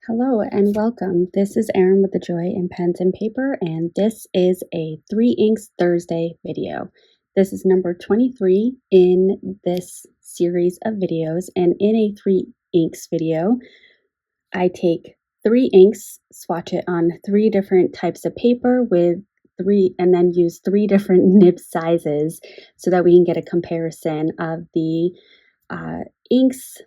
Hello and welcome. This is Erin with the Joy in Pens and Paper, and this is a 3 Inks Thursday video. This is number 23 in this series of videos, and in a 3 Inks video, I take 3 inks, swatch it on 3 different types of paper and then use 3 different nib sizes so that we can get a comparison of the inks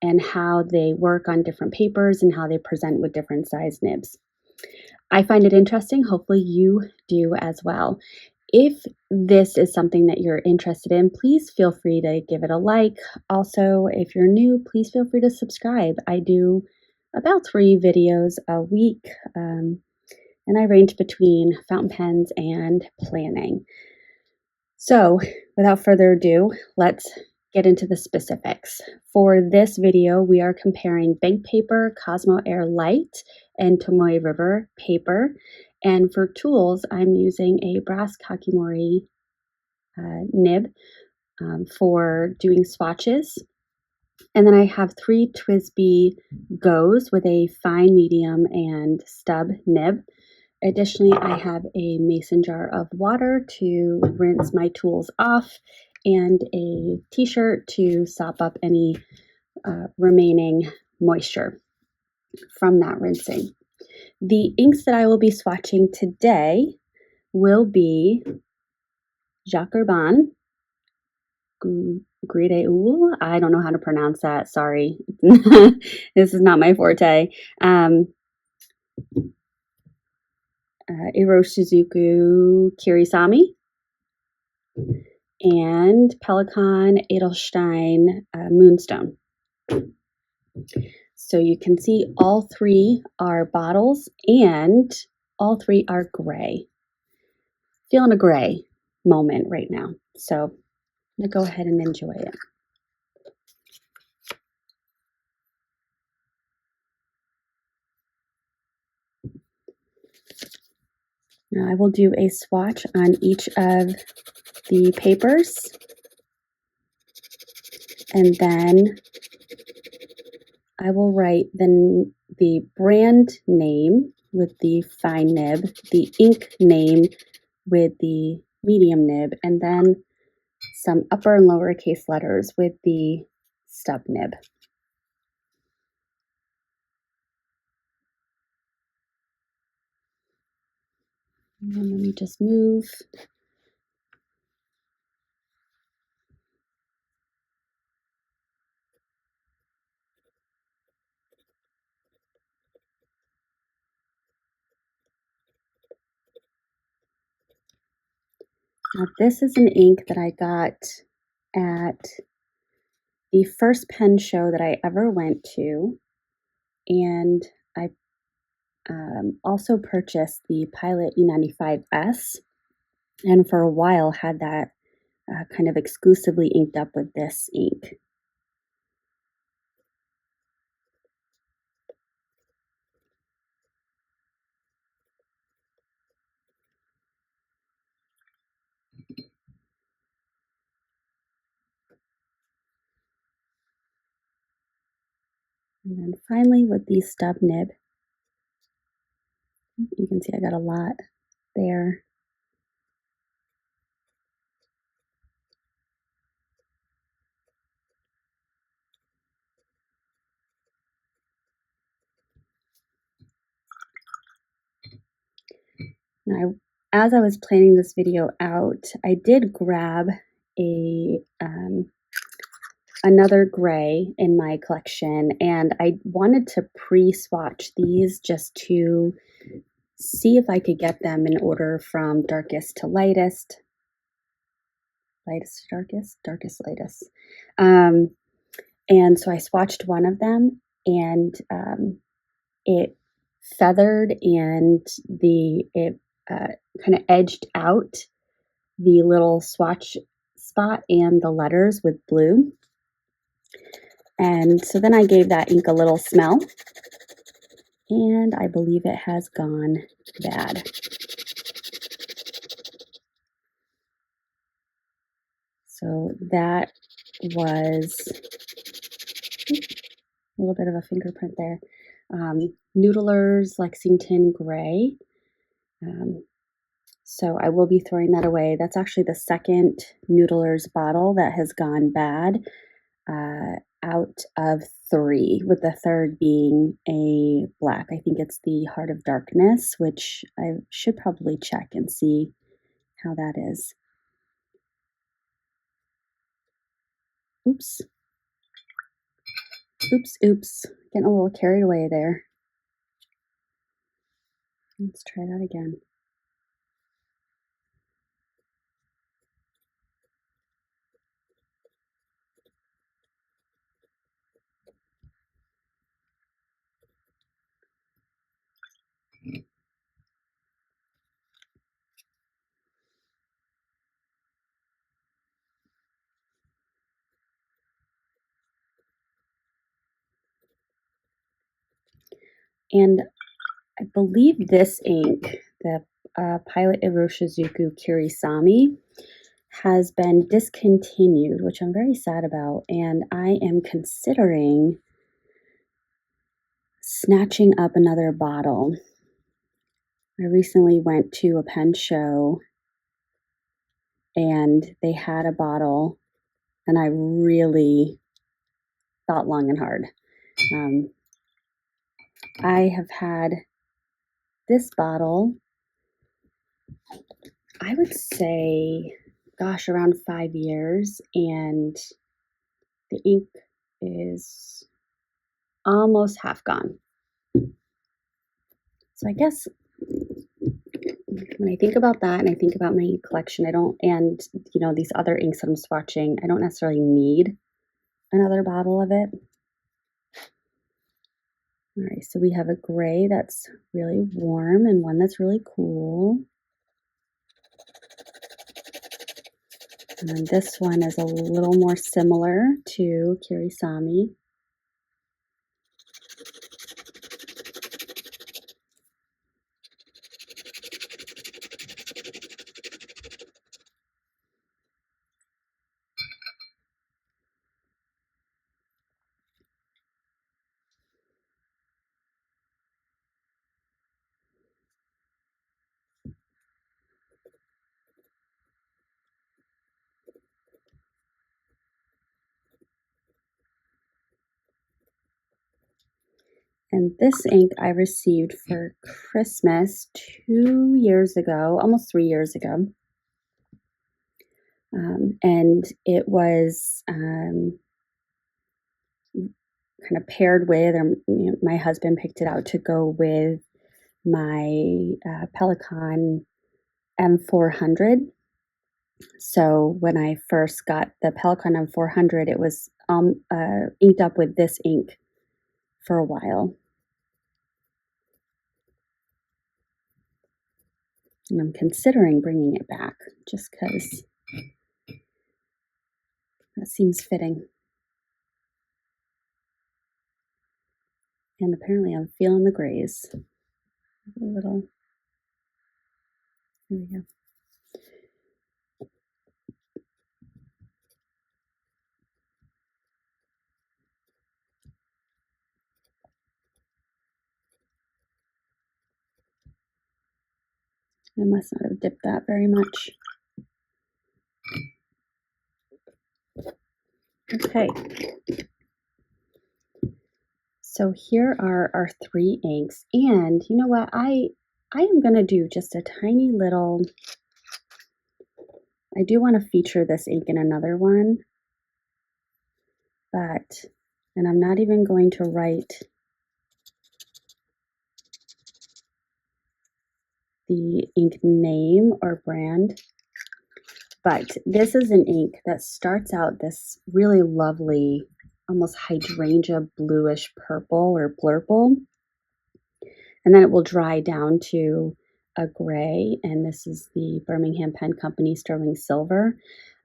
and how they work on different papers and how they present with different size nibs. I find it interesting. Hopefully you do as well. If this is something that you're interested in, please feel free to give it a like. Also, if you're new, please feel free to subscribe. I do about 3 videos a week, and I range between fountain pens and planning. So without further ado, let's get into the specifics. For this video, we are comparing Bank Paper, Cosmo Air Light, and Tomoe River paper. And for tools, I'm using a brass Kakimori nib for doing swatches. And then I have 3 TWSBI Go's with a fine, medium, and stub nib. Additionally, I have a mason jar of water to rinse my tools off and a t-shirt to sop up any remaining moisture from that rinsing. The inks that I will be swatching today will be Jacques Urban, Grideul. I don't know how to pronounce that. Sorry. This is not my forte. Iroshizuku Kirisami, and Pelikan Edelstein Moonstone. So you can see all 3 are bottles and all 3 are gray. Feeling a gray moment right now. So I'm going to go ahead and enjoy it. Now I will do a swatch on each of the papers, and then I will write the brand name with the fine nib, the ink name with the medium nib, and then some upper and lowercase letters with the stub nib. And then let me just move. Now this is an ink that I got at the first pen show that I ever went to, and I also purchased the Pilot E95S, and for a while had that kind of exclusively inked up with this ink. And then finally with the stub nib, you can see I got a lot there. Now, as I was planning this video out, I did grab another gray in my collection, and I wanted to pre-swatch these just to see if I could get them in order from darkest to lightest. Lightest to darkest? Darkest to lightest. And so I swatched one of them, and it feathered and it kind of edged out the little swatch spot and the letters with blue. And so then I gave that ink a little smell, and I believe it has gone bad. So that was little bit of a fingerprint there. Noodlers Lexington Gray. So I will be throwing that away. That's actually the second Noodlers bottle that has gone bad out of 3, with the third being a black. I think it's the Heart of Darkness, which I should probably check and see how that is. Oops. Oops. Getting a little carried away there. Let's try that again. And I believe this ink, the Pilot Iroshizuku Kirisami, has been discontinued, which I'm very sad about, and I am considering snatching up another bottle. I recently went to a pen show and they had a bottle, and I really thought long and hard. I have had this bottle, I would say, gosh, around 5 years, and the ink is almost half gone. So I guess when I think about that and I think about my collection, and these other inks that I'm swatching, I don't necessarily need another bottle of it. All right, so we have a gray that's really warm and one that's really cool. And then this one is a little more similar to Kirisami. And this ink I received for Christmas 2 years ago, almost 3 years ago. And it was kind of paired with, or my husband picked it out to go with my Pelikan M400. So when I first got the Pelikan M400, it was inked up with this ink for a while. And I'm considering bringing it back just because that seems fitting. And apparently I'm feeling the grays. A little, there we go. I must not have dipped that very much. Okay. So here are our 3 inks. And you know what? I am going to do just a tiny little, I do want to feature this ink in another one, and I'm not even going to write the ink name or brand, but this is an ink that starts out this really lovely, almost hydrangea bluish purple or blurple, and then it will dry down to a gray, and this is the Birmingham Pen Company Sterling Silver.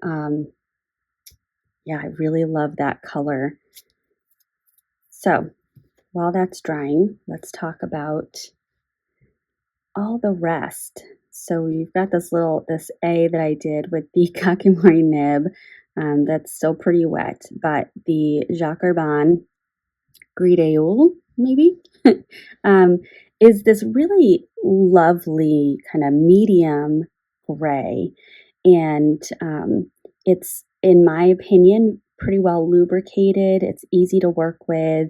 Yeah, I really love that color. So while that's drying, let's talk about all the rest. So we've got this A that I did with the Kakimori nib that's still pretty wet, but the Jacques Herbin Grideol, maybe, um, is this really lovely kind of medium gray. And it's, in my opinion, pretty well lubricated. It's easy to work with.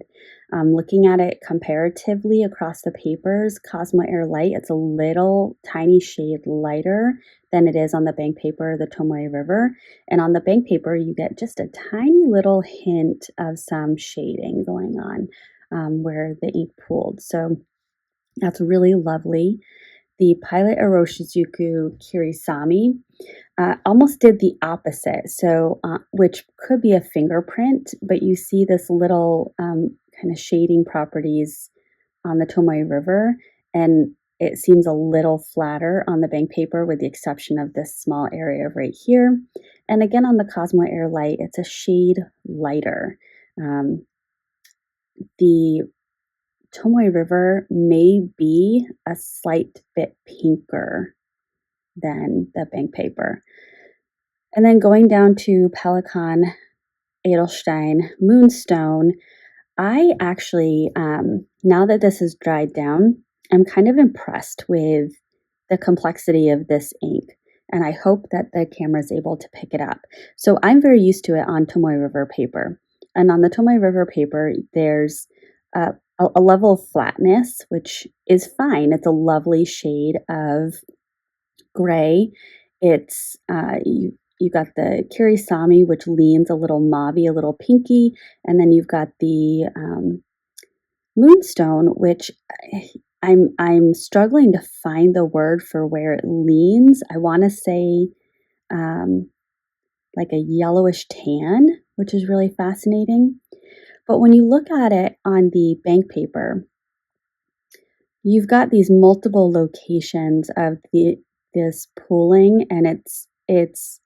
Looking at it comparatively across the papers, Cosmo Air Light, it's a little tiny shade lighter than it is on the bank paper, the Tomoe River. And on the bank paper, you get just a tiny little hint of some shading going on where the ink pooled. So that's really lovely. The Pilot Eroshizuku Kirisami almost did the opposite. So, which could be a fingerprint, but you see this little kind of shading properties on the Tomoe River, and it seems a little flatter on the bank paper with the exception of this small area right here. And again, on the Cosmo Air Light, it's a shade lighter. The Tomoe River may be a slight bit pinker than the bank paper. And then going down to Pelikan Edelstein Moonstone, I actually, now that this has dried down, I'm kind of impressed with the complexity of this ink. And I hope that the camera is able to pick it up. So I'm very used to it on Tomoe River paper. And on the Tomoe River paper, there's a level of flatness, which is fine. It's a lovely shade of gray. It's you got the Kirisami, which leans a little mauvey, a little pinky, and then you've got the Moonstone, which I'm struggling to find the word for where it leans. I want to say like a yellowish tan, which is really fascinating. But when you look at it on the bank paper, you've got these multiple locations of this pooling, and it's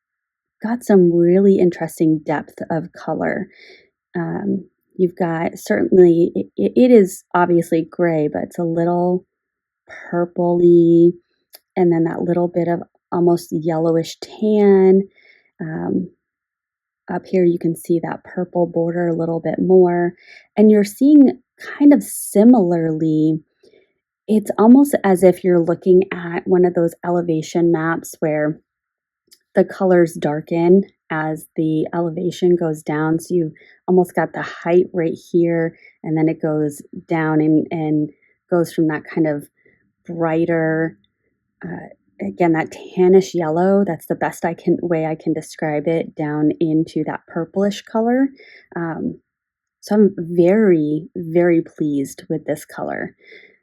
got some really interesting depth of color. You've got certainly it is obviously gray, but it's a little purpley, and then that little bit of almost yellowish tan. Up here you can see that purple border a little bit more, and you're seeing kind of similarly, it's almost as if you're looking at one of those elevation maps where the colors darken as the elevation goes down. So you almost got the height right here, and then it goes down and goes from that kind of brighter, again, that tannish yellow, that's the best way I can describe it, down into that purplish color. So I'm very, very pleased with this color.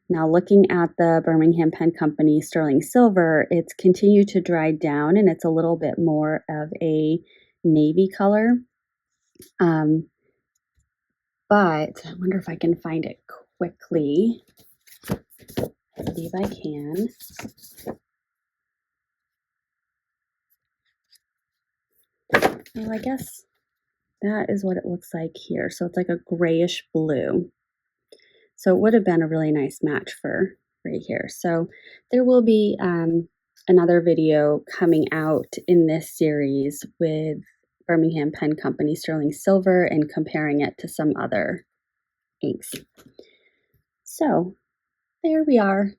Now, looking at the Birmingham Pen Company Sterling Silver, it's continued to dry down and it's a little bit more of a navy color. But I wonder if I can find it quickly. I believe I can. Well, I guess that is what it looks like here. So it's like a grayish blue. So it would have been a really nice match for right here. So there will be another video coming out in this series with Birmingham Pen Company Sterling Silver and comparing it to some other inks. So there we are.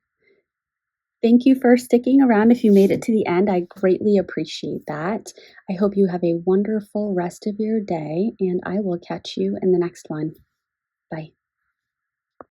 Thank you for sticking around. If you made it to the end, I greatly appreciate that. I hope you have a wonderful rest of your day, and I will catch you in the next one. Bye.